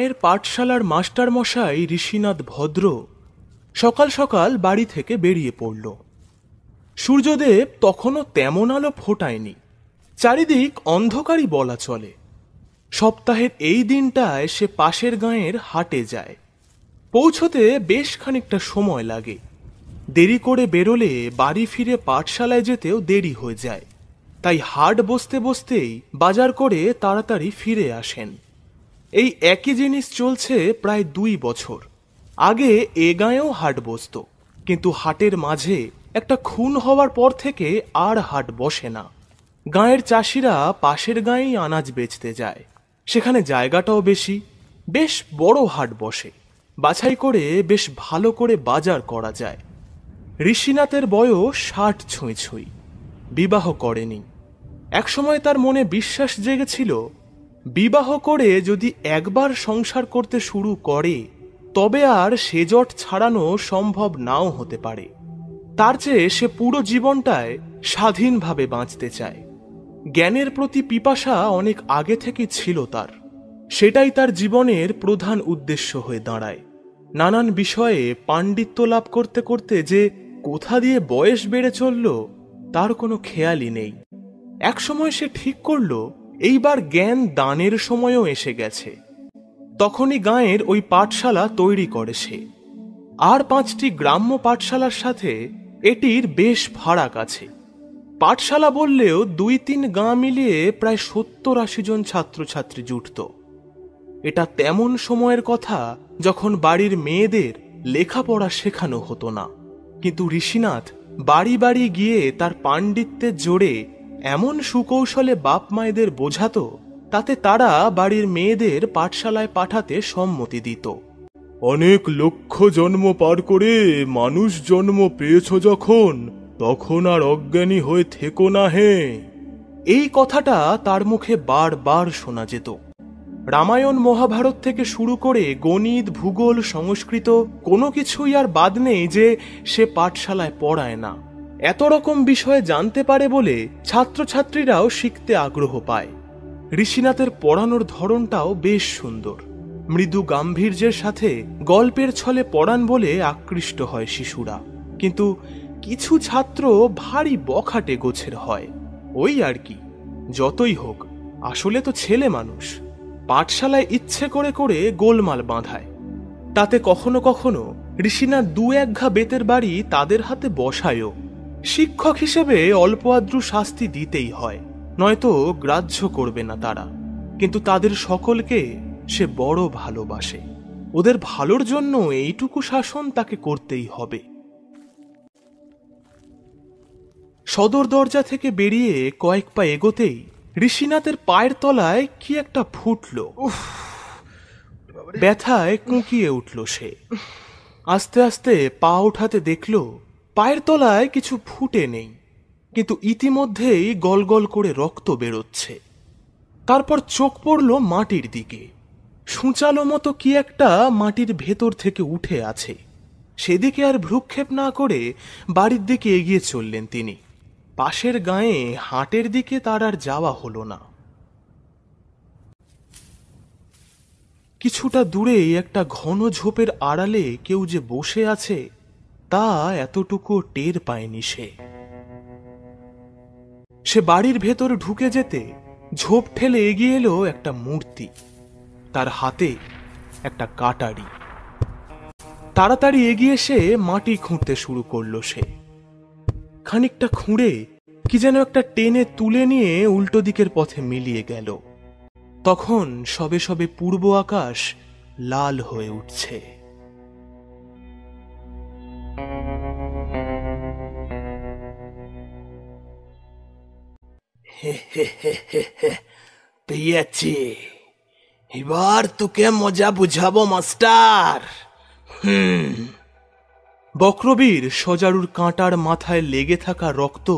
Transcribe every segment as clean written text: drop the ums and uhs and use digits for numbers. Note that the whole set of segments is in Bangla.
গাঁয়ের পাঠশালার মাস্টার মশাই ঋষিনাথ ভদ্র সকাল সকাল বাড়ি থেকে বেরিয়ে পড়ল। সূর্যদেব তখনও তেমন আলো ফোটায়নি, চারিদিক অন্ধকারই বলা চলে। সপ্তাহের এই দিনটায় সে পাশের গাঁয়ের হাটে যায়। পৌঁছতে বেশ খানিকটা সময় লাগে। দেরি করে বেরোলে বাড়ি ফিরে পাঠশালায় যেতেও দেরি হয়ে যায়, তাই হাট বসতে বসতেই বাজার করে তাড়াতাড়ি ফিরে আসেন। এই একই জিনিস চলছে প্রায় 2 বছর। আগে এ গাঁয়েও হাট বসত, কিন্তু হাটের মাঝে একটা খুন হওয়ার পর থেকে আর হাট বসে না। গাঁয়ের চাষিরা পাশের গাঁয়েই আনাজ বেচতে যায়, সেখানে জায়গাটাও বেশি, বেশ বড় হাট বসে। বাছাই করে বেশ ভালো করে বাজার করা যায়। ঋষিনাথের বয়স 60 ছুঁই ছুঁই, বিবাহ করেনি। একসময় তার মনে বিশ্বাস জেগেছিল, বিবাহ করে যদি একবার সংসার করতে শুরু করে তবে আর সে জট ছাড়ানো সম্ভব নাও হতে পারে। তার চেয়ে সে পুরো জীবনটায় স্বাধীনভাবে বাঁচতে চায়। জ্ঞানের প্রতি পিপাসা অনেক আগে থেকে ছিল তার, সেটাই তার জীবনের প্রধান উদ্দেশ্য হয়ে দাঁড়ায়। নানান বিষয়ে পাণ্ডিত্য লাভ করতে করতে যে কোথা দিয়ে বয়স বেড়ে চলল তার কোনো খেয়ালই নেই। একসময় সে ঠিক করল এইবার জ্ঞান দানের সময়ও এসে গেছে। তখনই গাঁয়ের ওই পাঠশালা তৈরি করে সে। আর 5টি গ্রাম্য পাঠশালার সাথে এটির বেশ ফারাক আছে। পাঠশালা বললেও 2-3 গাঁ মিলিয়ে প্রায় 70-80 জন ছাত্রছাত্রী জুটত। এটা তেমন সময়ের কথা যখন বাড়ির মেয়েদের লেখাপড়া শেখানো হতো না, কিন্তু ঋষিনাথ বাড়ি বাড়ি গিয়ে তার পাণ্ডিত্যের জোরে এমন সুকৌশলে বাপ মায়েদের বোঝাতো, তাতে তারা বাড়ির মেয়েদের পাঠশালায় পাঠাতে সম্মতি দিত। অনেক লক্ষ জন্ম পার করে মানুষ জন্ম পেয়েছ যখন, তখন আর অজ্ঞানী হয়ে থেকো না হে। এই কথাটা তার মুখে বারবার শোনা যেত। রামায়ণ মহাভারত থেকে শুরু করে গণিত, ভূগোল, সংস্কৃত কোনো কিছুই আর বাদ নেই যে সে পাঠশালায় পড়ায় না। এত রকম বিষয়ে জানতে পারে বলে ছাত্রছাত্রীরাও শিখতে আগ্রহ পায়। ঋষিনাথের পড়ানোর ধরনটাও বেশ সুন্দর। মৃদু গাম্ভীর্যের সাথে গল্পের ছলে পড়ান বলে আকৃষ্ট হয় শিশুরা, কিন্তু কিছু ছাত্র ভারী বখাটে গোছের হয়। ওই আর কি, যতই হোক আসলে তো ছেলে মানুষ। পাঠশালায় ইচ্ছে করে করে গোলমাল বাঁধায়। তাতে কখনো কখনো ঋষিনাথ 2-1 ঘা বেতের বাড়ি তাদের হাতে বসায়ও। শিক্ষক হিসেবে অল্প আদ্রু শাস্তি দিতেই হয়, নয়তো গ্রাহ্য করবে না তারা। কিন্তু তাদের সকলকে সে বড় ভালোবাসে। ওদের ভালোর জন্য এইটুকু শাসন তাকে করতেই হবে। সদর দরজা থেকে বেরিয়ে কয়েক পা এগোতেই ঋষিনাথের পায়ের তলায় কি একটা ফুটল। ব্যথায় কুঁকিয়ে উঠল সে। আস্তে আস্তে পা উঠাতে দেখল পায়ের তলায় কিছু ফুটে নেই, কিন্তু ইতিমধ্যেই গলগল করে রক্ত বেরোচ্ছে। তারপর চোখ পড়ল মাটির দিকে। সূচালো মতো কি একটা মাটির ভেতর থেকে উঠে আছে। সেদিকে আর ভ্রুক্ষেপ না করে বাড়ির দিকে এগিয়ে চললেন তিনি। পাশের গাঁয়ে হাটের দিকে তার আর যাওয়া হলো না। কিছুটা দূরে একটা ঘন ঝোপের আড়ালে কেউ যে বসে আছে তা এতটুকু টের পায়নি সে। সে বাড়ির ভেতর ঢুকে যেতে ঝোপ ঠেলে এগিয়ে এলো একটা মূর্তি, তার হাতে একটা কাটারি। তাড়াতাড়ি এগিয়ে এসে মাটি খুঁড়তে শুরু করলো সে। খানিকটা খুঁড়ে কি যেন একটা টেনে তুলে নিয়ে উল্টো দিকের পথে মিলিয়ে গেল। তখন সবে সবে পূর্ব আকাশ লাল হয়ে উঠছে। পেয়েছি, এবার তোকে মজা বুঝাবো মাস্টার। বক্রবীর সজারুর কাঁটার মাথায় লেগে থাকা রক্ত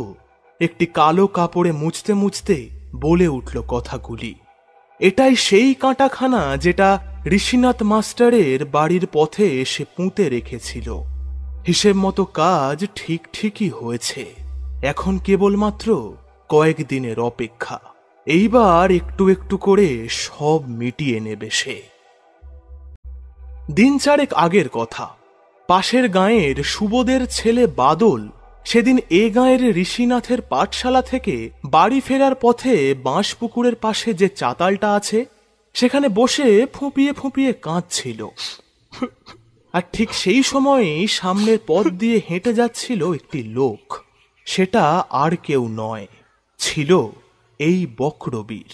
একটি কালো কাপড়ে মুছতে মুছতে বলে উঠল কথাগুলি। এটাই সেই কাঁটাখানা যেটা ঋষিনাথ মাস্টারের বাড়ির পথে এসে পুঁতে রেখেছিল। হিসেব মতো কাজ ঠিক ঠিকই হয়েছে। এখন কেবলমাত্র কয়েকদিনের অপেক্ষা। এইবার একটু একটু করে সব মিটিয়ে নেবে সে। দিন চারেক আগের কথা। পাশের গাঁয়ের সুবোধের ছেলে বাদল সেদিন এ গাঁয়ের ঋষিনাথের পাঠশালা থেকে বাড়ি ফেরার পথে বাঁশপুকুরের পাশে যে চাতালটা আছে সেখানে বসে ফুঁপিয়ে ফুঁপিয়ে কাঁদছিল। আর ঠিক সেই সময়েই সামনের পথ দিয়ে হেঁটে যাচ্ছিল একটি লোক। সেটা আর কেউ নয়, ছিল এই বক্রবীর।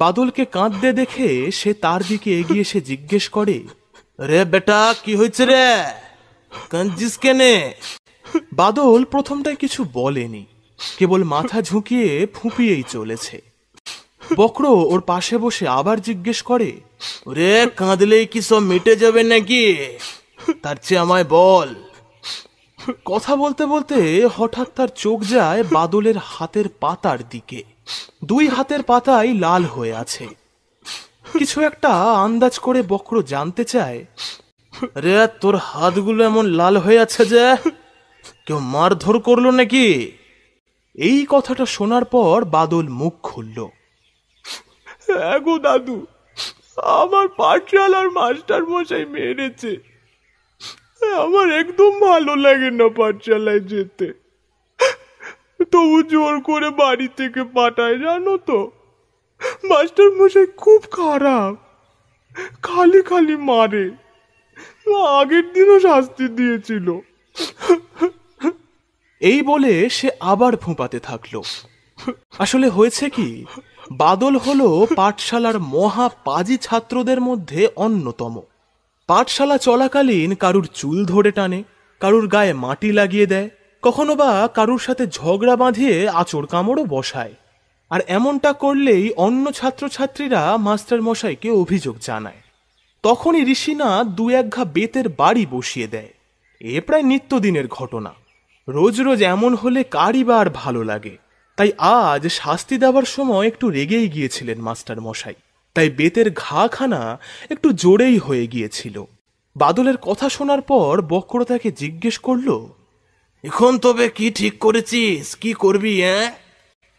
বাদলকে কাঁদতে দেখে সে তার দিকে এগিয়ে এসে জিজ্ঞেস করে, রে বেটা, কি হয়েছে রে? কাঁদছিস কেনে? বাদল প্রথমটায় কিছু বলেনি, কেবল মাথা ঝুঁকিয়ে ফুঁপিয়েই চলেছে। বক্র ওর পাশে বসে আবার জিজ্ঞেস করে, রে কাঁদলেই কি সব মিটে যাবে নাকি? তার চেয়ে আমায় বল। কথা বলতে বলতে হঠাৎ তার চোখ যায় বাদলের হাতের পাতার দিকে। দুই হাতের পাতাই লাল হয়ে আছে। কিছু একটা আন্দাজ করে বক্র জানতে চায়, রে তোর হাতগুলো এমন লাল হয়ে আছে যে কেউ মারধর করলো নাকি? এই কথাটা শোনার পর বাদল মুখ খুলল। গো দাদু, আমার পাঠশালার মাস্টার মশাই মেরেছে। আমার একদম ভালো লাগে না পাঠশালায় যেতে, তবু জোর করে বাড়ি থেকে পাঠায়, জানো তো। মাস্টার মশাই খুব খারাপ, খালি খালি মারে। আগের দিনও শাস্তি দিয়েছিল। এই বলে সে আবার ফুঁপাতে থাকলো। আসলে হয়েছে কি, বাদল হলো পাঠশালার মহা পাজি ছাত্রদের মধ্যে অন্যতম। পাঠশালা চলাকালীন কারুর চুল ধরে টানে, কারুর গায়ে মাটি লাগিয়ে দেয়, কখনো বা কারুর সাথে ঝগড়া বাঁধিয়ে আঁচড় কামড়ও বসায়। আর এমনটা করলেই অন্য ছাত্রছাত্রীরা মাস্টার মশাইকে অভিযোগ জানায়। তখনই ঋষিনাথ দু এক ঘা বেতের বাড়ি বসিয়ে দেয়। এ প্রায় নিত্যদিনের ঘটনা। রোজ রোজ এমন হলে কারই বা আর ভালো লাগে। তাই আজ শাস্তি দেওয়ার সময় একটু রেগেই গিয়েছিলেন মাস্টার মশাই। তাই বেতের ঘাখানা একটু জোরেই হয়ে গিয়েছিল। বাদলের কথা শোনার পর বক্র তাকে জিজ্ঞেস করল, এখন তবে কি ঠিক করেছিস? কি করবি?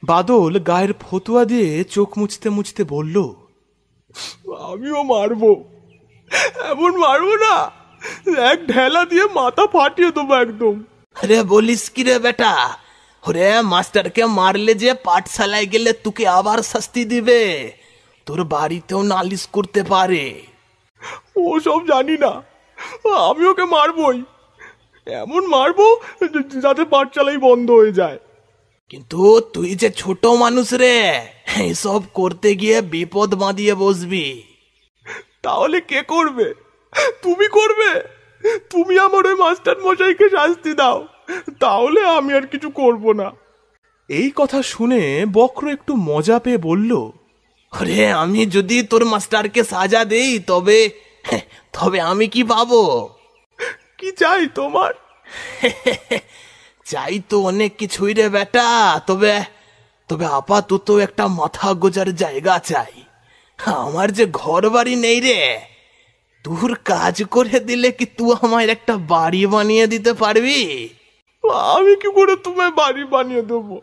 বাদল গায়ের ফতুয়া দিয়ে চোখ মুছতে মুছতে বলল, আমিও মারবো। এমন মারবো না, এক ঢেলা দিয়ে মাথা ফাটিয়ে দেবো একদম। রে বলিস কি রে বেটা? ওরে মাস্টারকে মারলে যে পাঠশালায় গেলে তোকে আবার শাস্তি দিবে, তোর বাড়িতেও নালিশ করতে পারে। ও সব জানি না, আমি ওকে মারবই। এমন মারবো যাতে পাঠশালাই বন্ধ হয়ে যায়। কিন্তু তুই যে ছোট মানুষ রে, এসব করতে গিয়ে বিপদ বাঁধিয়ে বসবি। তাহলে কে করবে? তুমি করবে? তুমি আমার ওই মাস্টার মশাইকে শাস্তি দাও, তাহলে আমি আর কিছু করব না। এই কথা শুনে বক্র একটু মজা পেয়ে বলল, আরে আমি যদি তোর মাস্টারকে সাজা দেই তবে তবে আমি কি পাবো? কি চাই তোমার? চাই তো অনেক কিছুই রে বেটা, তবে তবে আপাতত একটা মাথা গোজার জায়গা চাই। আমার যে ঘর বাড়ি নেই রে, তোর কাজ করে দিলে কি তুই আমার একটা বাড়ি বানিয়ে দিতে পারবি? আমি কি করে তোমায় বাড়ি বানিয়ে দেবো?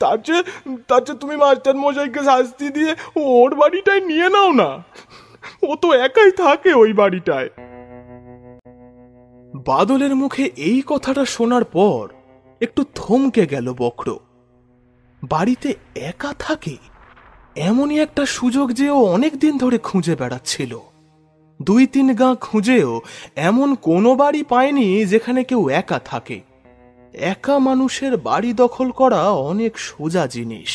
তার চেয়ে তুমি মাস্টার মশাইকে শাস্তি দিয়ে ওর বাড়িটাই নিয়ে নাও না। ও তো একাই থাকে ওই বাড়িটায়। বাদলের মুখে এই কথাটা শোনার পর একটু থমকে গেল বক্র। বাড়িতে একা থাকে এমনই একটা সুযোগ যে ও অনেক দিন ধরে খুঁজে বেড়াচ্ছিল। 2-3 গাঁ খুঁজেও এমন কোনো বাড়ি পায়নি যেখানে কেউ একা থাকে। একা মানুষের বাড়ি দখল করা অনেক সোজা জিনিস।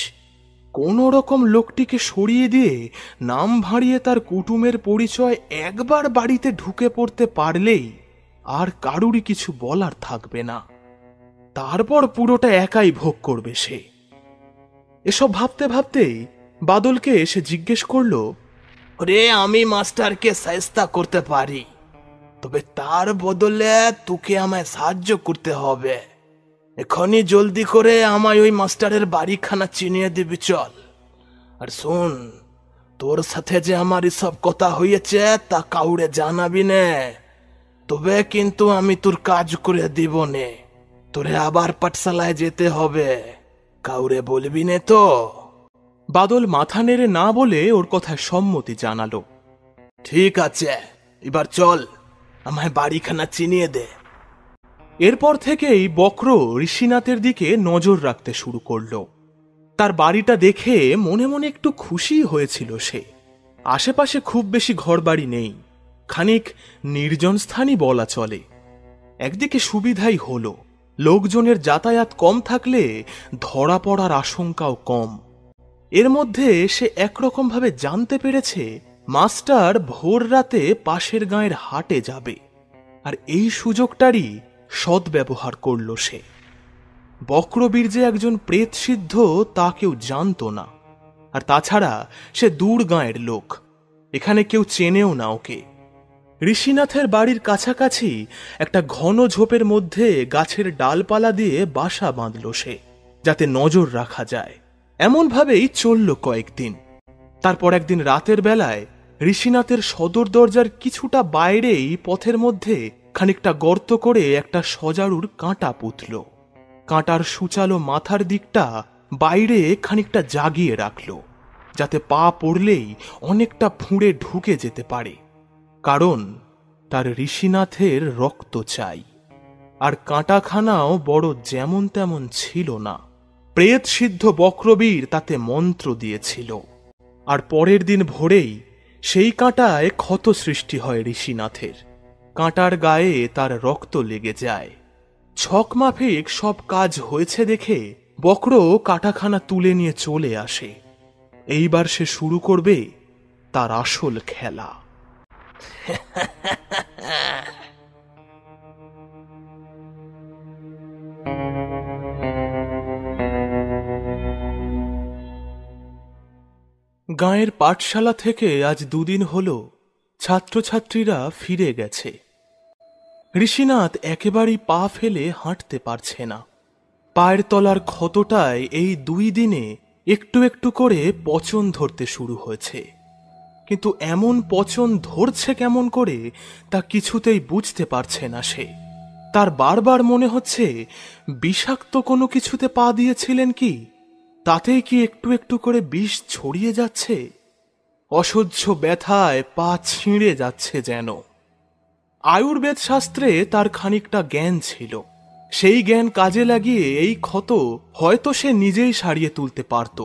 কোনো রকম লোকটিকে সরিয়ে দিয়ে নাম ভাঁড়িয়ে তার কুটুমের পরিচয় একবার বাড়িতে ঢুকে পড়তে পারলেই আর কারুরই কিছু বলার থাকবে না। তারপর পুরোটা একাই ভোগ করবে সে। এসব ভাবতে ভাবতেই বাদলকে এসে জিজ্ঞেস করলো, রে আমি মাস্টারকে শায়েস্তা করতে পারি, তবে তার বদলে তোকে আমায় সাহায্য করতে হবে। এখনই জলদি করে আমায় ওই মাস্টারের বাড়িখানা চিনিয়ে দিবি চল। আর শোন, তোর সাথে যে আমার এসব কথা হয়েছে তা কাউরে জানাবি নে, তবে কিন্তু আমি তোর কাজ করে দিব নে। তোরে আবার পাঠশালায় যেতে হবে, কাউরে বলবি নে তো? বাদল মাথা নেড়ে না বলে ওর কথায় সম্মতি জানালো। ঠিক আছে, এবার চল, আমায় বাড়িখানা চিনিয়ে দে। এরপর থেকেই বক্র ঋষিনাথের দিকে নজর রাখতে শুরু করলো। তার বাড়িটা দেখে মনে মনে একটু খুশি হয়েছিল সে। আশেপাশে খুব বেশি ঘরবাড়ি নেই, খানিক নির্জন স্থানই বলা চলে। একদিকে সুবিধাই হলো, লোকজনের যাতায়াত কম থাকলে ধরা পড়ার আশঙ্কাও কম। এর মধ্যে সে একরকম ভাবে জানতে পেরেছে মাস্টার ভোর রাতে পাশের গাঁয়ের হাটে যাবে, আর এই সুযোগটারই সদ্ব্যবহার করল সে। বক্রবীর যে একজন প্রেতসিদ্ধ তা কেউ জানত না, আর তাছাড়া সে দূর গাঁয়ের লোক, এখানে কেউ চেনেও না ওকে। ঋষিনাথের বাড়ির কাছাকাছি একটা ঘন ঝোপের মধ্যে গাছের ডালপালা দিয়ে বাসা বাঁধল সে, যাতে নজর রাখা যায়। এমনভাবেই চলল কয়েকদিন। তারপর একদিন রাতের বেলায় ঋষিনাথের সদর দরজার কিছুটা বাইরেই পথের মধ্যে খানিকটা গর্ত করে একটা সজারুর কাঁটা পুঁতল। কাঁটার সূচালো মাথার দিকটা বাইরে খানিকটা জাগিয়ে রাখল, যাতে পা পড়লেই অনেকটা ফুঁড়ে ঢুকে যেতে পারে, কারণ তার ঋষিনাথের রক্ত চাই। আর কাঁটাখানাও বড় যেমন তেমন ছিল না, প্রেত সিদ্ধ বক্রবীর তাতে মন্ত্র দিয়েছিল। আর পরের দিন ভোরেই সেই কাঁটায় ক্ষত সৃষ্টি হয় ঋষিনাথের। কাঁটার গায়ে তার রক্ত লেগে যায়। ছক মাফিক সব কাজ হয়েছে দেখে বক্র কাঁটাখানা তুলে নিয়ে চলে আসে। এইবার সে শুরু করবে তার আসল খেলা। গাঁয়ের পাঠশালা থেকে আজ দুদিন হল ছাত্রছাত্রীরা ফিরে গেছে। ঋষিনাথ একেবারেই পা ফেলে হাঁটতে পারছে না। পায়ের তলার ক্ষতটায় এই 2 দিনে একটু একটু করে পচন ধরতে শুরু হয়েছে, কিন্তু এমন পচন ধরছে কেমন করে তা কিছুতেই বুঝতে পারছে না সে। তার বারবার মনে হচ্ছে বিষাক্ত কোনো কিছুতে পা দিয়েছিলেন কি, তাতেই কি একটু একটু করে বিষ ছড়িয়ে যাচ্ছে। অসহ্য ব্যথায় পা ছিঁড়ে যাচ্ছে যেন। আয়ুর্বেদ শাস্ত্রে তার খানিকটা জ্ঞান ছিল, সেই জ্ঞান কাজে লাগিয়ে এই ক্ষত হয়তো সে নিজেই সারিয়ে তুলতে পারত,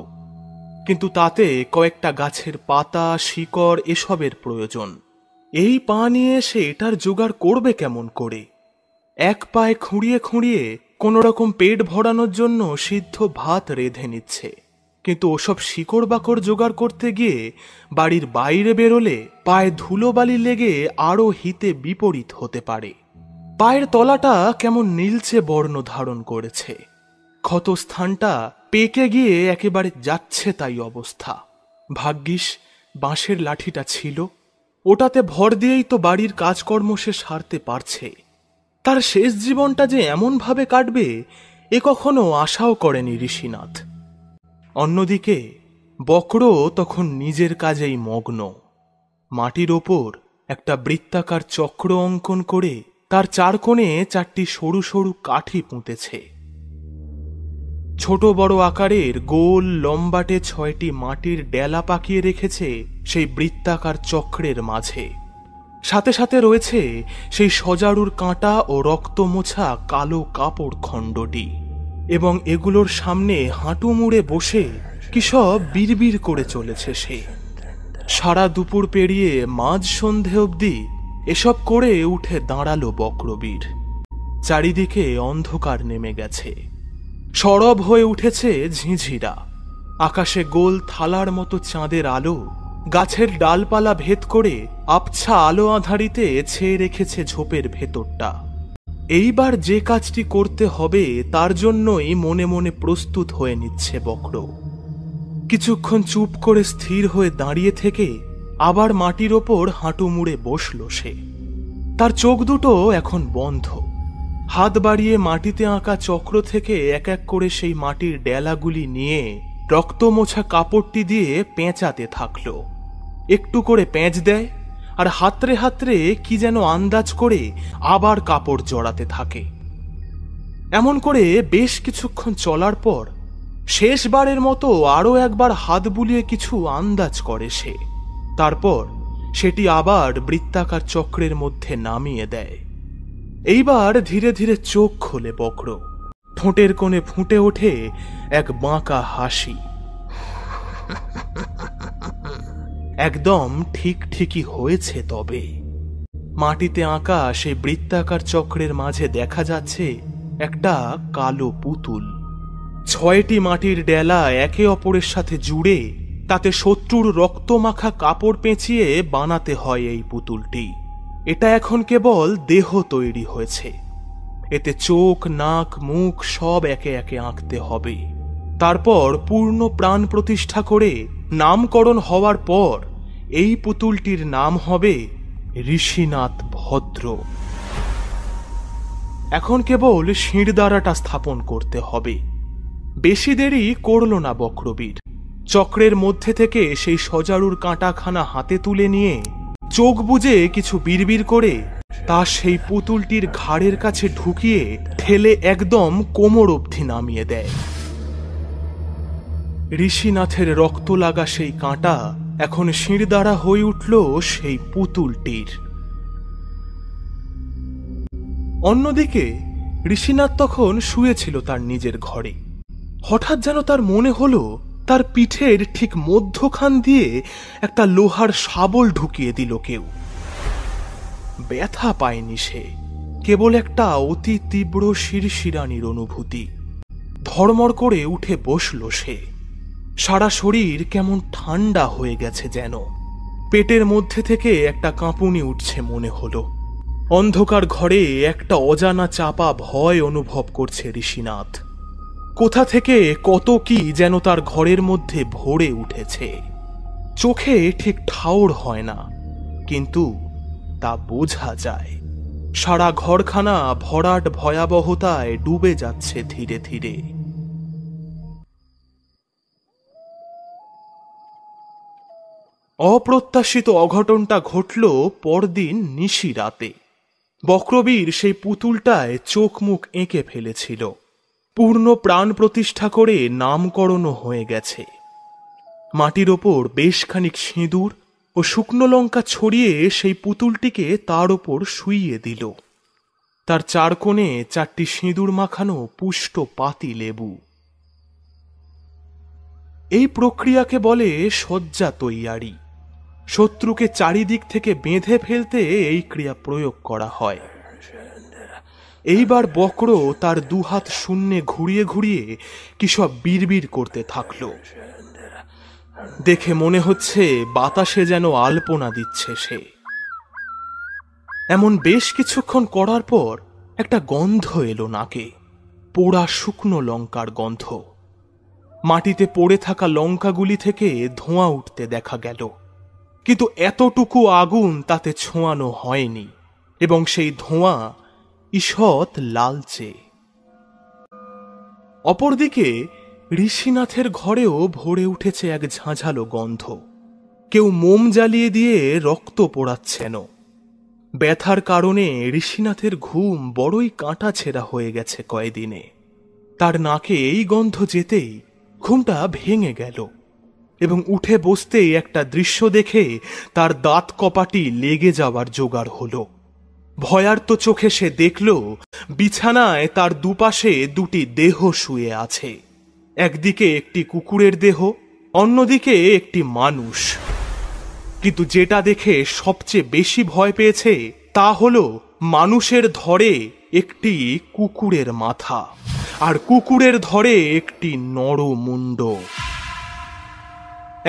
কিন্তু তাতে কয়েকটা গাছের পাতা, শিকড় এসবের প্রয়োজন। এই পা নিয়ে সে এটার জোগাড় করবে কেমন করে? এক পায়ে খুঁড়িয়ে খুঁড়িয়ে কোন রকম পেট ভরানোর জন্য সিদ্ধ ভাত রেঁধে নিচ্ছে, কিন্তু ওসব শিকড় বাকড় জোগাড় করতে গিয়ে বাড়ির বাইরে বেরোলে পায়ে ধুলোবালি লেগে আরো হিতে বিপরীত হতে পারে। পায়ের তলাটা কেমন নীলচে বর্ণ ধারণ করেছে, ক্ষত স্থানটা পেকে গিয়ে একেবারে যাচ্ছে তাই অবস্থা। ভাগ্যিস বাঁশের লাঠিটা ছিল, ওটাতে ভর দিয়েই তো বাড়ির কাজকর্ম সে সারতে পারছে। তার শেষ জীবনটা যে এমনভাবে কাটবে এ কখনো আশাও করেনি ঋষিনাথ। অন্যদিকে বক্র তখন নিজের কাজেই মগ্ন। মাটির ওপর একটা বৃত্তাকার চক্র অঙ্কন করে তার 4 কোণে 4টি সরু সরু কাঠি পুঁতেছে। ছোট বড় আকারের গোল লম্বাটে 6টি মাটির ডেলা পাকিয়ে রেখেছে সেই বৃত্তাকার চক্রের মাঝে। সাথে সাথে রয়েছে সেই সজারুর কাঁটা ও রক্ত মোছা কালো কাপড় খণ্ডটি, এবং এগুলোর সামনে হাঁটু মুড়ে বসে কি সব বিড়বিড় করে চলেছে সে। সারা দুপুর পেরিয়ে মাঝ সন্ধে অবধি এসব করে উঠে দাঁড়ালো বক্রবীর। চারিদিকে অন্ধকার নেমে গেছে, সরব হয়ে উঠেছে ঝিঝিরা। আকাশে গোল থালার মতো চাঁদের আলো গাছের ডালপালা ভেদ করে আবছা আলো আঁধারিতে ছেয়ে রেখেছে ঝোপের ভেতরটা। এইবার যে কাজটি করতে হবে তার জন্যই মনে মনে প্রস্তুত হয়ে নিচ্ছে বক্র। কিছুক্ষণ চুপ করে স্থির হয়ে দাঁড়িয়ে থেকে আবার মাটির ওপর হাঁটু মুড়ে বসল সে। তার চোখ দুটো এখন বন্ধ। হাত বাড়িয়ে মাটিতে আঁকা চক্র থেকে এক এক করে সেই মাটির ডেলাগুলি নিয়ে রক্ত মোছা কাপড়টি দিয়ে পেঁচাতে থাকলো। একটু করে পেঁচ দেয়, আর হাতড়ে হাতড়ে কি যেন আন্দাজ করে আবার কাপড় জড়াতে থাকে। এমন করে বেশ কিছুক্ষণ চলার পর শেষবারের মতো আরো একবার হাত বুলিয়ে কিছু আন্দাজ করে সে। তারপর সেটি আবার বৃত্তাকার চক্রের মধ্যে নামিয়ে দেয়। এইবার ধীরে ধীরে চোখ খোলে বক্র। ঠোঁটের কোণে ফুটে ওঠে এক বাঁকা হাসি। একদম ঠিক ঠিকই হয়েছে। তবে মাটিতে আঁকা সেই বৃত্তাকার চক্রের মাঝে দেখা যাচ্ছে একটা কালো পুতুল। 6টি মাটির ডেলা একে অপরের সাথে জুড়ে তাতে শত্রুর রক্তমাখা কাপড় পেঁচিয়ে বানাতে হয় এই পুতুলটি। এটা এখন কেবল দেহ তৈরি হয়েছে। এতে চোখ, নাক, মুখ সব একে একে আঁকতে হবে। তারপর পূর্ণ প্রাণ প্রতিষ্ঠা করে নামকরণ হওয়ার পর এই পুতুলটির নাম হবে ঋষিনাথ ভদ্র। এখন কেবল শিরদাঁড়াটা স্থাপন করতে হবে। বেশি দেরি করল না বক্রবীর। চক্রের মধ্যে থেকে সেই সজারুর কাঁটাখানা হাতে তুলে নিয়ে চোখ বুজে কিছু বিড়বিড় করে তা সেই পুতুলটির ঘাড়ের কাছে ঢুকিয়ে ঠেলে একদম কোমর অবধি নামিয়ে দেয়। ঋষিনাথের রক্ত লাগা সেই কাঁটা এখন শিরদাঁড়া হয়ে উঠল সেই পুতুলটির। অন্যদিকে ঋষিনাথ তখন শুয়েছিল তার নিজের ঘরে। হঠাৎ যেন তার মনে হলো তার পিঠের ঠিক মধ্যখান দিয়ে একটা লোহার শাবল ঢুকিয়ে দিল কেউ। ব্যথা পায়নি সে, কেবল একটা অতি তীব্র শিরশিরানির অনুভূতি। ধড়মড় করে উঠে বসল সে। সারা শরীর কেমন ঠান্ডা হয়ে গেছে যেন। পেটের মধ্যে থেকে একটা কাঁপুনি উঠছে মনে হলো। অন্ধকার ঘরে একটা অজানা চাপা ভয় অনুভব করছে ঋষিনাথ। কোথা থেকে কত কি যেন তার ঘরের মধ্যে ভরে উঠেছে। চোখে ঠিক ঠাউর হয় না, কিন্তু তা বোঝা যায়। সারা ঘরখানা ভরাট ভয়াবহতায় ডুবে যাচ্ছে ধীরে ধীরে। অপ্রত্যাশিত অঘটনটা ঘটল পরদিন নিশি রাতে। বক্রবীর সেই পুতুলটায় চোখ মুখ এঁকে ফেলেছিল। পূর্ণ প্রাণ প্রতিষ্ঠা করে নামকরণও হয়ে গেছে। মাটির ওপর বেশ খানিক সিঁদুর ও শুকনো লঙ্কা ছড়িয়ে সেই পুতুলটিকে তার ওপর শুইয়ে দিল। তার চার কোণে 4টি সিঁদুর মাখানো পুষ্ট পাতি লেবু। এই প্রক্রিয়াকে বলে শয্যা তৈয়ারি। শত্রুকে চারিদিক থেকে বেঁধে ফেলতে এই ক্রিয়া প্রয়োগ করা হয়। এইবার বক্র তার দুহাত শূন্যে ঘুরিয়ে ঘুরিয়ে কি সব বিড়বিড় করতে থাকলো। দেখে মনে হচ্ছে বাতাসে যেন আলপনা দিচ্ছে সে। এমন বেশ কিছুক্ষণ করার পর একটা গন্ধ এলো নাকে, পোড়া শুকনো লঙ্কার গন্ধ। মাটিতে পড়ে থাকা লঙ্কাগুলি থেকে ধোঁয়া উঠতে দেখা গেল, কিন্তু এতটুকু আগুন তাতে ছোঁয়ানো হয়নি এবং সেই ধোঁয়া ঈষৎ লালচে। অপরদিকে ঋষিনাথের ঘরেও ভরে উঠেছে এক ঝাঁঝালো গন্ধ। কেউ মোম জ্বালিয়ে দিয়ে রক্ত পোড়াচ্ছেন। ব্যথার কারণে ঋষিনাথের ঘুম বড়ই কাঁটা ছেঁড়া হয়ে গেছে কয়দিনে। তার নাকে এই গন্ধ যেতেই ঘুমটা ভেঙে গেল এবং উঠে বসতেই একটা দৃশ্য দেখে তার দাঁত কপাটি লেগে যাওয়ার জোগাড় হলো। ভয়ার্ত চোখে সে দেখল বিছানায় তার দুপাশে 2টি দেহ শুয়ে আছে। একদিকে একটি কুকুরের দেহ, অন্যদিকে একটি মানুষ। কিন্তু যেটা দেখে সবচেয়ে বেশি ভয় পেয়েছে তা হলো মানুষের ধরে একটি কুকুরের মাথা আর কুকুরের ধরে একটি নরমুণ্ড।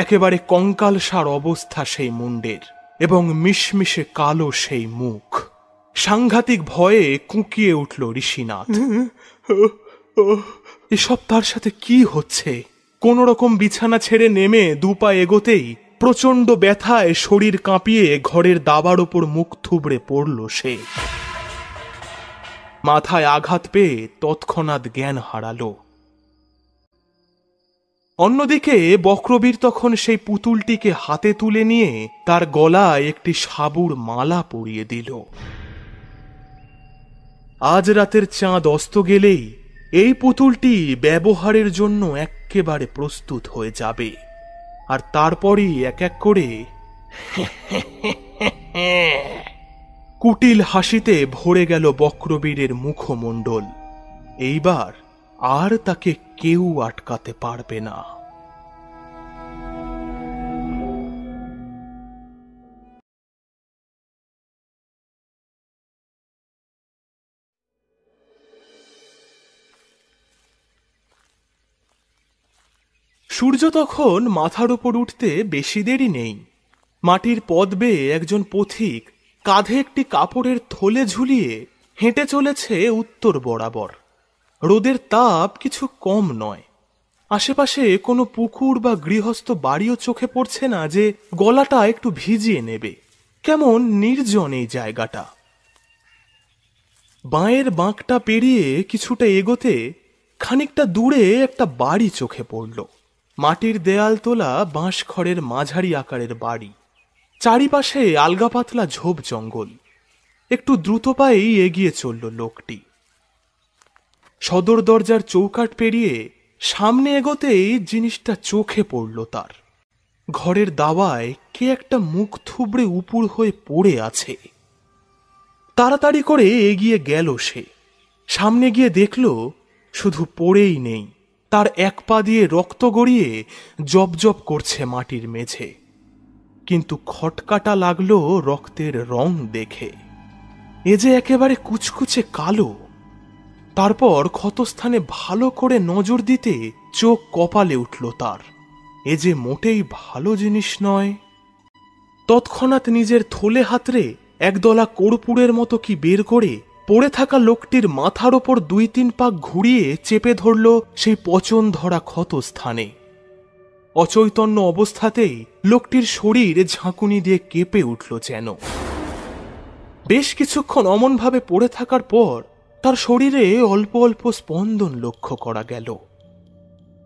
একেবারে কঙ্কালসার অবস্থা সেই মুণ্ডের এবং মিশমিশে কালো সেই মুখ। সাংঘাতিক ভয়ে কুঁকিয়ে উঠল ঋষিনাথ। এসব তার সাথে কি হচ্ছে? কোন রকম বিছানা ছেড়ে নেমে 2 পা এগোতেই প্রচন্ড ব্যথায় শরীর কাঁপিয়ে ঘরের দাবার ওপর মুখ থুবড়ে পড়ল সে। মাথায় আঘাত পেয়ে তৎক্ষণাৎ জ্ঞান হারালো। অন্যদিকে বক্রবীর তখন সেই পুতুলটিকে হাতে তুলে নিয়ে তার গলায় একটি সাবুর মালা পরিয়ে দিল। আজ রাতের চাঁদ অস্ত গেলেই এই পুতুলটি ব্যবহারের জন্য একেবারে প্রস্তুত হয়ে যাবে, আর তারপরই এক এক করে কুটিল হাসিতে ভরে গেল বক্রবীরের মুখমণ্ডল। এইবার আর তাকে কেউ আটকাতে পারবে না। সূর্য তখন মাথার উপর উঠতে বেশি দেরি নেই। মাটির পথ বেয়ে একজন পথিক কাঁধে একটি কাপড়ের থলে ঝুলিয়ে হেঁটে চলেছে উত্তর বরাবর। রোদের তাপ কিছু কম নয়। আশেপাশে কোনো পুকুর বা গৃহস্থ বাড়িও চোখে পড়ছে না যে গলাটা একটু ভিজিয়ে নেবে। কেমন নির্জন এই জায়গাটা। বাঁয়ের বাঁকটা পেরিয়ে কিছুটা এগোতে খানিকটা দূরে একটা বাড়ি চোখে পড়ল। মাটির দেয়াল তোলা বাঁশ খড়ের মাঝারি আকারের বাড়ি, চারিপাশে আলগা পাতলা ঝোপ জঙ্গল। একটু দ্রুত পায়েই এগিয়ে চলল লোকটি। সদর দরজার চৌকাঠ পেরিয়ে সামনে এগোতেই জিনিসটা চোখে পড়ল তার। ঘরের দাওয়ায় কে একটা মুখ থুবড়ে উপুড় হয়ে পড়ে আছে। তাড়াতাড়ি করে এগিয়ে গেল সে। সামনে গিয়ে দেখল শুধু পড়েই নেই, তার এক পা দিয়ে রক্ত গড়িয়ে জবজব করছে মাটির মেঝে। কিন্তু খটকাটা লাগলো রক্তের রং দেখে। এ যে একেবারে কুচকুচে কালো। তারপর ক্ষতস্থানে ভালো করে নজর দিতে চোখ কপালে উঠল তার। এ যে মোটেই ভালো জিনিস নয়। তৎক্ষণাৎ নিজের থলে হাতড়ে একদলা কর্পূরের মতো কি বের করে পড়ে থাকা লোকটির মাথার ওপর 2-3 পাক ঘুরিয়ে চেপে ধরল সেই পচন ধরা ক্ষতস্থানে। অচৈতন্য অবস্থাতেই লোকটির শরীর ঝাঁকুনি দিয়ে কেঁপে উঠল যেন। বেশ কিছুক্ষণ অমনভাবে পড়ে থাকার পর তার শরীরে অল্প অল্প স্পন্দন লক্ষ্য করা গেল।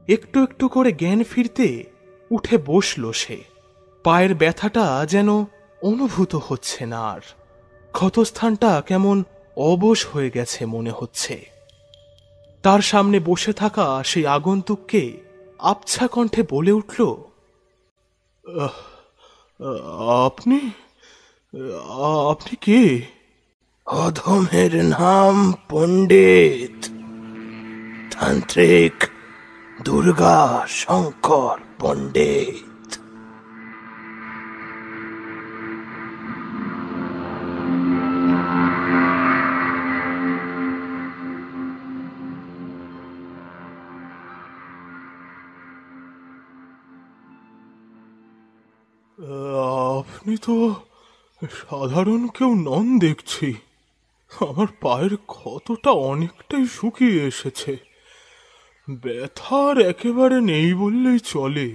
একটু একটু করে জ্ঞান ফিরতে উঠে বসল সে। পায়ের ব্যথাটা যেন অনুভূত হচ্ছে না আর। ক্ষতস্থানটা কেমন অবশ হয়ে গেছে মনে হচ্ছে। তার সামনে বসে থাকা সেই আগন্তুককে আবছা কণ্ঠে বলে উঠল, আপনি আপনি কে? অধমের নাম পণ্ডিত, তান্ত্রিক দুর্গা শঙ্কর পণ্ডিত। আপনি তো সাধারণ কেউ নন দেখছি। আমার পায়ের ক্ষতটা অনেকটাই শুকিয়ে এসেছে। ব্যথার একেবারে নেই বললেই চলে।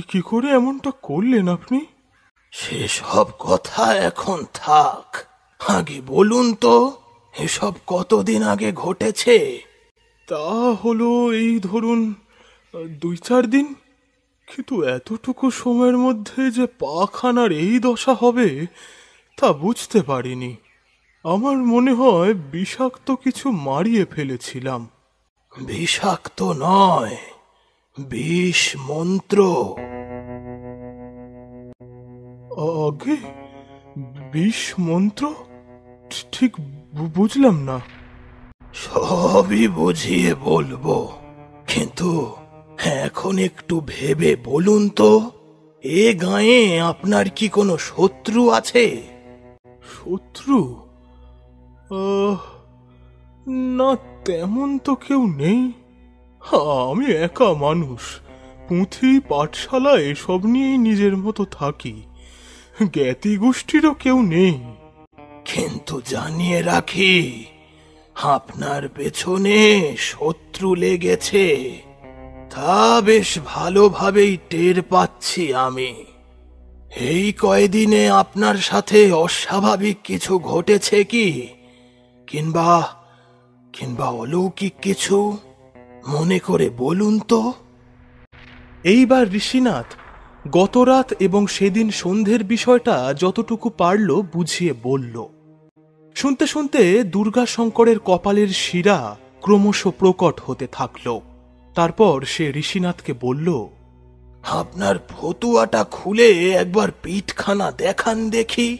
কি করে এমনটা করলেন আপনি? সেসব কথা এখন থাক, আগে বলুন তো এসব কতদিন আগে ঘটেছে? তা হলো এই ধরুন 2-4 দিন। কিন্তু এতটুকু সময়ের মধ্যে যে পাখানার এই দশা হবে তা বুঝতে পারিনি। আমার মনে হয় বিষাক্ত কিছু মারিয়ে ফেলেছিলাম। বিষাক্ত নয়, বিষ মন্ত্র। আগে বিষ মন্ত্র? ঠিক বুঝলাম না। সবই বুঝিয়ে বলবো, কিন্তু এখন একটু ভেবে বলুন তো, এ গাঁয়ে আপনার কি কোনো শত্রু আছে? শত্রু? না, তেমন তো কেউ নেই। আমি একা মানুষ। পুঁথি, পাঠশালা এসব নিয়েই নিজের মতো থাকি। জ্ঞাতি গোষ্ঠীরও কেউ নেই। কিন্তু জানিয়ে রাখি, আপনার পেছনে শত্রু লেগেছে, তা বেশ ভালোভাবেই টের পাচ্ছি আমি। এই কয়দিনে আপনার সাথে অস্বাভাবিক কিছু ঘটেছে কি? কিংবা অলৌকিক কিছু? মনে করে বলুন তো। এইবার ঋষিনাথ গতরাত এবং সেদিন সন্ধ্যের বিষয়টা যতটুকু পারল বুঝিয়ে বলল। শুনতে শুনতে দুর্গাশঙ্করের কপালের শিরা ক্রমশ প্রকট হতে থাকল। তারপর সে ঋষিনাথকে বলল, আপনার ফতুয়াটা খুলে একবার পিঠখানা দেখান দেখি।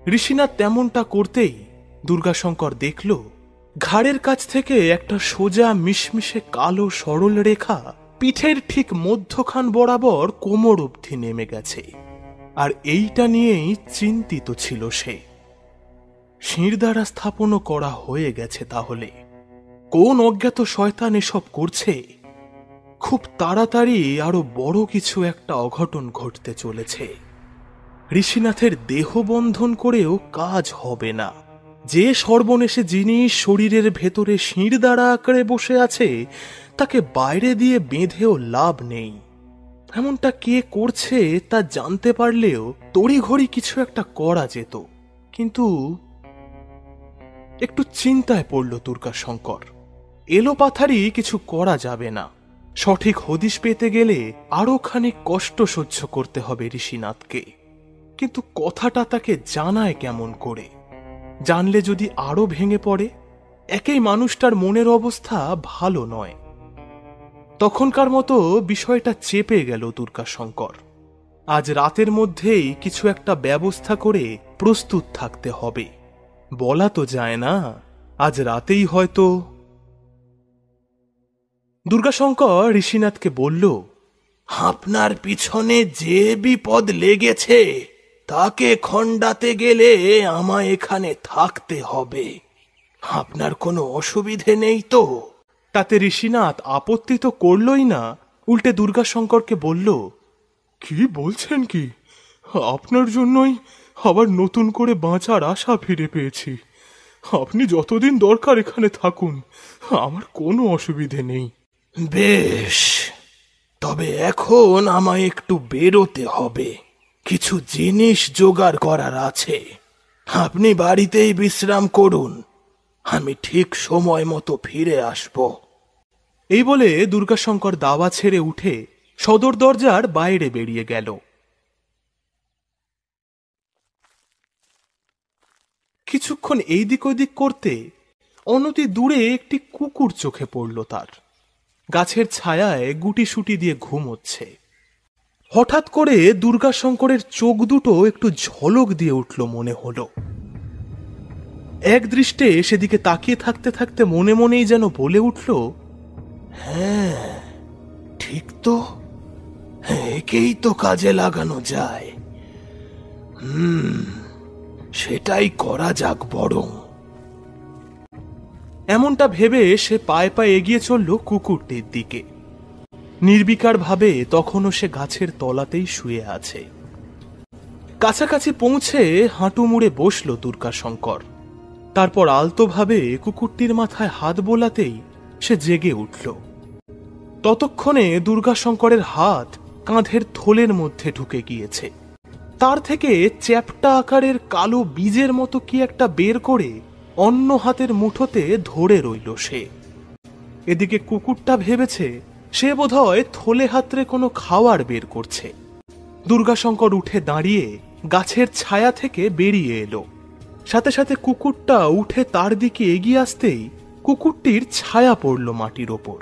ঋষিনাথ তেমনটা করতেই দুর্গাশঙ্কর দেখল ঘাড়ের কাছ থেকে একটা সোজা মিশমিশে কালো সরল রেখা পিঠের ঠিক মধ্যখান বরাবর কোমর অবধি নেমে গেছে। আর এইটা নিয়েই চিন্তিত ছিল সে। শিরদাঁড়া স্থাপনও করা হয়ে গেছে তাহলে। কোন অজ্ঞাত শয়তান এসব করছে? খুব তাড়াতাড়ি আরো বড় কিছু একটা অঘটন ঘটতে চলেছে। ঋষিনাথের দেহ বন্ধন করেও কাজ হবে না। যে সর্বনেশে জিনিস শরীরের ভেতরে শিরদাঁড়া আঁকড়ে বসে আছে তাকে বাইরে দিয়ে বেঁধেও লাভ নেই। এমনটা কে করছে তা জানতে পারলেও তড়িঘড়ি কিছু একটা করা যেত। কিন্তু একটু চিন্তায় পড়ল দুর্গাশঙ্কর। এলোপাথারি কিছু করা যাবে না। সঠিক হদিশ পেতে গেলে আরো খানিক কষ্ট সহ্য করতে হবে ঋষিনাথকে। কিন্তু কথাটা তাকে জানায় কেমন করে? জানলে যদি আরো ভেঙে পড়ে? একেই মানুষটার মনের অবস্থা ভালো নয়। তখনকার মতো বিষয়টা চেপে গেল দুর্গাশঙ্কর। আজ রাতের মধ্যেই কিছু একটা ব্যবস্থা করে প্রস্তুত থাকতে হবে। বলা তো যায় না, আজ রাতেই হয়তো। দুর্গাশঙ্কর ঋষিনাথকে বলল, আপনার পিছনে যে বিপদ লেগেছে তাকে খণ্ডাতে গেলে আমায় এখানে থাকতে হবে। আপনার কোনো অসুবিধে নেই তো? তাতে ঋষিনাথ আপত্তি তো করলই না, উল্টে দুর্গাশঙ্করকে বলল, কি বলছেন কি? আপনার জন্যই আবার নতুন করে বাঁচার আশা ফিরে পেয়েছি। আপনি যতদিন দরকার এখানে থাকুন, আমার কোনো অসুবিধে নেই। বেশ, তবে এখন আমায় একটু বেরোতে হবে। কিছু জিনিস জোগাড় করার আছে। আপনি বাড়িতেই বিশ্রাম করুন, আমি ঠিক সময় মতো ফিরে আসব। এই বলে দুর্গাশঙ্কর দাওয়া ছেড়ে উঠে সদর দরজার বাইরে বেরিয়ে গেল। কিছুক্ষণ এই দিক ওদিক করতে অনতি দূরে একটি কুকুর চোখে পড়ল তার। গাছের ছায়ায় গুটিসুটি দিয়ে ঘুমোচ্ছে। হঠাৎ করে দুর্গাশঙ্করের চোখ দুটো একটু ঝলক দিয়ে উঠল মনে হলো। এক দৃষ্টে সেদিকে তাকিয়ে থাকতে থাকতে মনে মনেই যেন বলে উঠল, হ্যাঁ ঠিক তো, একেই তো কাজে লাগানো যায়। সেটাই করা যাক বরং। এমনটা ভেবে সে পায়ে পায়ে এগিয়ে চলল কুকুরটির দিকে। নির্বিকার ভাবে তখনও সে গাছের তলাতেই শুয়ে আছে। কাছাকাছি পৌঁছে হাঁটু মুড়ে বসল দুর্গাশঙ্কর। তারপর আলতোভাবে কুকুরটির মাথায় হাত বোলাতেই সে জেগে উঠল। ততক্ষণে দুর্গাশঙ্করের হাত কাঁধের থলের মধ্যে ঢুকে গিয়েছে। তার থেকে চ্যাপ্টা আকারের কালো বীজের মতো কি একটা বের করে অন্য হাতের মুঠোতে ধরে রইল সে। এদিকে কুকুরটা ভেবেছে সে বোধহয় থলে হাতরে কোনো খাওয়ার বের করছে। দুর্গাশঙ্কর উঠে দাঁড়িয়ে গাছের ছায়া থেকে বেরিয়ে এলো। সাথে সাথে কুকুরটা উঠে তার দিকে এগিয়ে আসতেই কুকুরটির ছায়া পড়ল মাটির ওপর।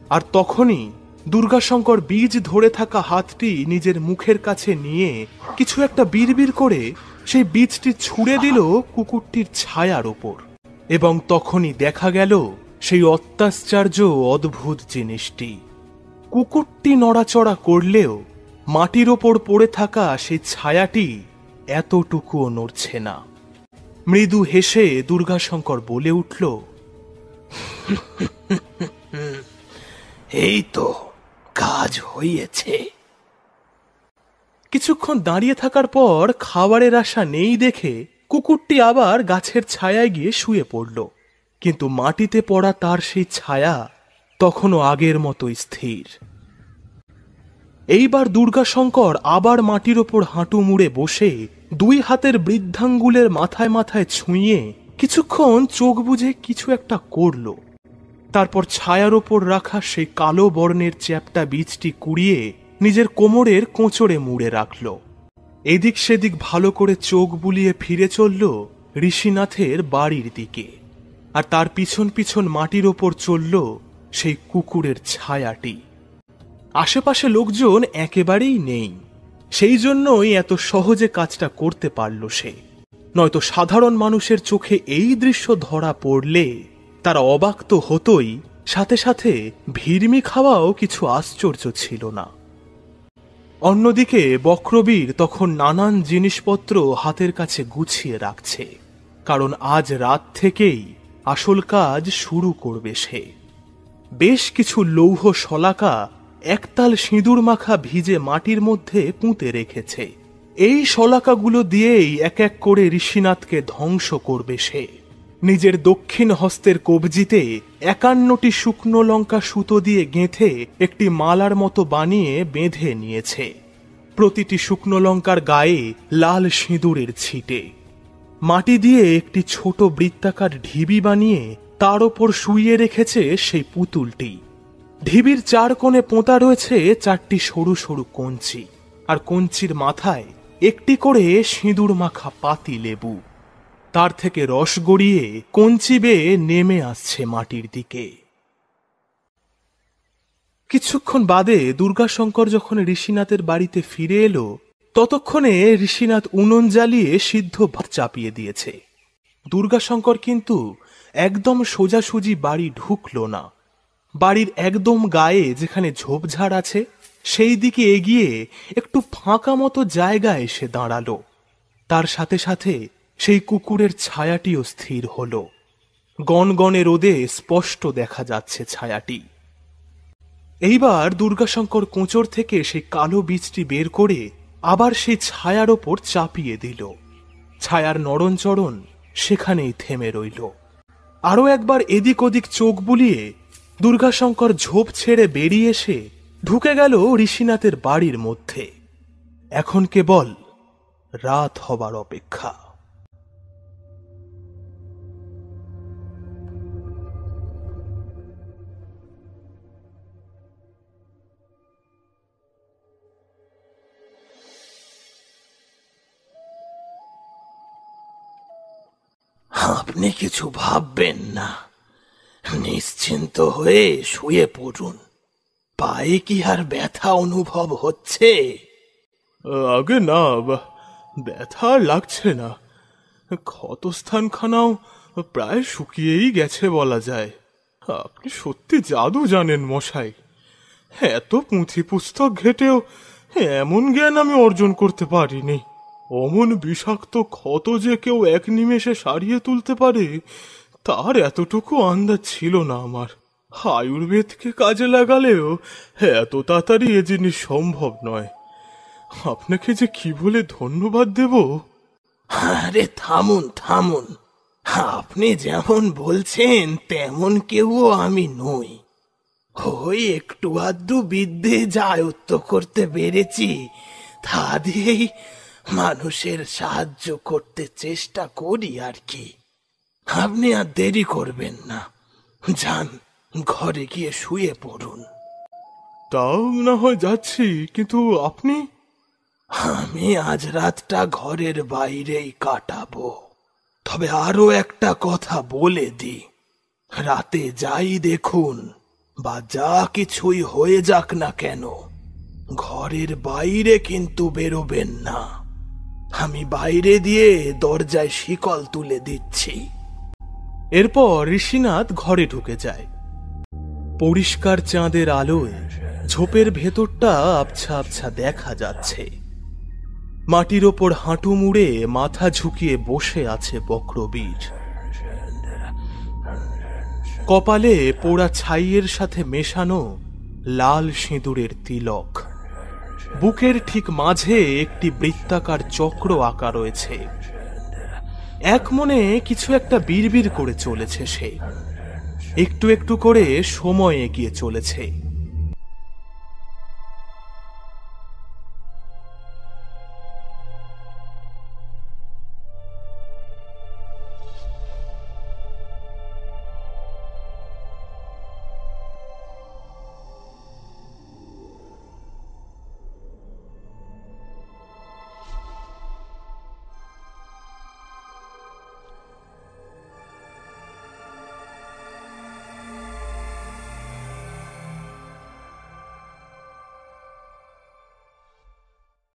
আর তখনই দুর্গাশঙ্কর বীজ ধরে থাকা হাতটি নিজের মুখের কাছে নিয়ে কিছু একটা বিড়বিড় করে সেই বীজটি ছুঁড়ে দিল কুকুরটির ছায়ার ওপর। এবং তখনই দেখা গেল সেই অত্যাশ্চর্য অদ্ভুত জিনিসটি। কুকুরটি নড়াচড়া করলেও মাটির ওপর পড়ে থাকা সেই ছায়াটি এতটুকুও নড়ছে না। মৃদু হেসে দুর্গাশঙ্কর বলে উঠল, এই তো কাজ হয়েছে। কিছুক্ষণ দাঁড়িয়ে থাকার পর খাবারের আশা নেই দেখে কুকুরটি আবার গাছের ছায়ায় গিয়ে শুয়ে পড়ল। কিন্তু মাটিতে পড়া তার সেই ছায়া তখনও আগের মতোই স্থির। এইবার দুর্গাশঙ্কর আবার মাটির ওপর হাঁটু মুড়ে বসে দুই হাতের বৃদ্ধাঙ্গুলের মাথায় মাথায় ছুঁয়ে কিছুক্ষণ চোখ বুজে কিছু একটা করল। তারপর ছায়ার ওপর রাখা সেই কালো বর্ণের চ্যাপ্টা বীজটি কুড়িয়ে নিজের কোমরের কোঁচড়ে মুড়ে রাখল। এদিক সেদিক ভালো করে চোখ বুলিয়ে ফিরে চলল ঋষিনাথের বাড়ির দিকে। আর তার পিছন পিছন মাটির ওপর চলল সেই কুকুরের ছায়াটি। আশেপাশে লোকজন একেবারেই নেই, সেই জন্যই এত সহজে কাজটা করতে পারল সে। নয়তো সাধারণ মানুষের চোখে এই দৃশ্য ধরা পড়লে তারা অবাক তো হতোই, সাথে সাথে ভিড়মি খাওয়াও কিছু আশ্চর্য ছিল না। অন্যদিকে বক্রবীর তখন নানান জিনিসপত্র হাতের কাছে গুছিয়ে রাখছে, কারণ আজ রাত থেকেই আসল কাজ শুরু করবে সে। বেশ কিছু লৌহ শলাকা একতাল সিঁদুর মাখা ভিজে মাটির মধ্যে পুঁতে রেখেছে। এই শলাকাগুলো দিয়েই এক এক করে ঋষিনাথকে ধ্বংস করবে সে। নিজের দক্ষিণ হস্তের কবজিতে 51টি শুকনো লঙ্কা সুতো দিয়ে গেঁথে একটি মালার মতো বানিয়ে বেঁধে নিয়েছে। প্রতিটি শুকনো লঙ্কার গায়ে লাল সিঁদুরের ছিটে। মাটি দিয়ে একটি ছোট বৃত্তাকার ঢিবি বানিয়ে তার ওপর শুইয়ে রেখেছে সেই পুতুলটি। ঢিবির চার কোণে পোঁতা রয়েছে 4টি সরু সরু কঞ্চি, আর কঞ্চির মাথায় একটি করে সিঁদুর মাখা পাতি লেবু। তার থেকে রস গড়িয়ে কঞ্চি বেয়ে নেমে আসছে মাটির দিকে। কিছুক্ষণ বাদে দুর্গাশঙ্কর যখন ঋষিনাথের বাড়িতে ফিরে এলো, ততক্ষণে ঋষিনাথ উনুন জ্বালিয়ে সিদ্ধ ভাত চাপিয়ে দিয়েছে। দুর্গাশঙ্কর কিন্তু একদম সোজাসুজি বাড়ি ঢুকল না। বাড়ির একদম গায়ে যেখানে ঝোপঝাড় আছে সেই দিকে এগিয়ে একটু ফাঁকা মতো জায়গায় এসে দাঁড়ালো। তার সাথে সাথে সেই কুকুরের ছায়াটিও স্থির হল। গনগনে রোদে স্পষ্ট দেখা যাচ্ছে ছায়াটি। এইবার দুর্গাশঙ্কর কোঁচর থেকে সেই কালো বীজটি বের করে আবার সেই ছায়ার ওপর চাপিয়ে দিল। ছায়ার নড়নচড়ন সেখানেই থেমে রইল। আরো একবার এদিক ওদিক চোখ বুলিয়ে দুর্গাশঙ্কর ঝোপ ছেড়ে বেরিয়ে এসে ঢুকে গেল ঋষিনাথের বাড়ির মধ্যে। এখন কেবল রাত হবার অপেক্ষা। আপনি কিছু ভাববেন না, নিশ্চিন্ত হয়ে শুয়ে পড়ুন। পায়ে কি আর ব্যথা অনুভব হচ্ছে? আগে না, ব্যথা আর লাগছে না। ক্ষতস্থানখানাও প্রায় শুকিয়েই গেছে বলা যায়। আপনি সত্যি জাদু জানেন মশাই। এত পুঁথি পুস্তক ঘেটেও এমন জ্ঞান আমি অর্জন করতে পারিনি। অমন বিষাক্ত ক্ষত যে কেউ এক নিমেষে সারিয়ে তুলতে পারে তার এতটুকু আন্দাজ ছিল না আমার। আয়ুর্বেদকে কাজে লাগালেও এত তাড়াতাড়ি এ জিনিস সম্ভব নয়। আপনাকে যে কি বলে ধন্যবাদ দেব। আরে থামুন থামুন, আপনি যেমন বলছেন তেমন কেউ আমি নই। ওই একটু আধটু বিদ্যে যা আয়ত্ত করতে পেরেছি তা দিয়েই মানুষের সাহায্য করতে চেষ্টা করি আর কি। আপনি আর দেরি করবেন না, যান ঘরে গিয়ে শুয়ে পড়ুন। তাও না হয় যাচ্ছি, কিন্তু আপনি? আমি আজ রাতটা ঘরের বাইরেই কাটাবো। তবে আরো একটা কথা বলে দি, রাতে যাই দেখুন বা যা কিছুই হয়ে যাক না কেন, ঘরের বাইরে কিন্তু বেরোবেন না। আমি বাইরে দিয়ে দরজায় শিকল তুলে দিচ্ছি। এরপর ঋষিনাথ ঘরে ঢুকে যায়। পরিষ্কার চাঁদের আলোয় ঝোপের ভেতরটা আবছা আবছা দেখা যাচ্ছে। মাটির ওপর হাঁটু মুড়ে মাথা ঝুঁকিয়ে বসে আছে বক্রবীর। কপালে পোড়া ছাইয়ের সাথে মেশানো লাল সিঁদুরের তিলক। বুকের ঠিক মাঝে একটি বৃত্তাকার চক্র আঁকা রয়েছে। এক মনে কিছু একটা বিড়বিড় করে চলেছে সে। একটু একটু করে সময় এগিয়ে চলেছে।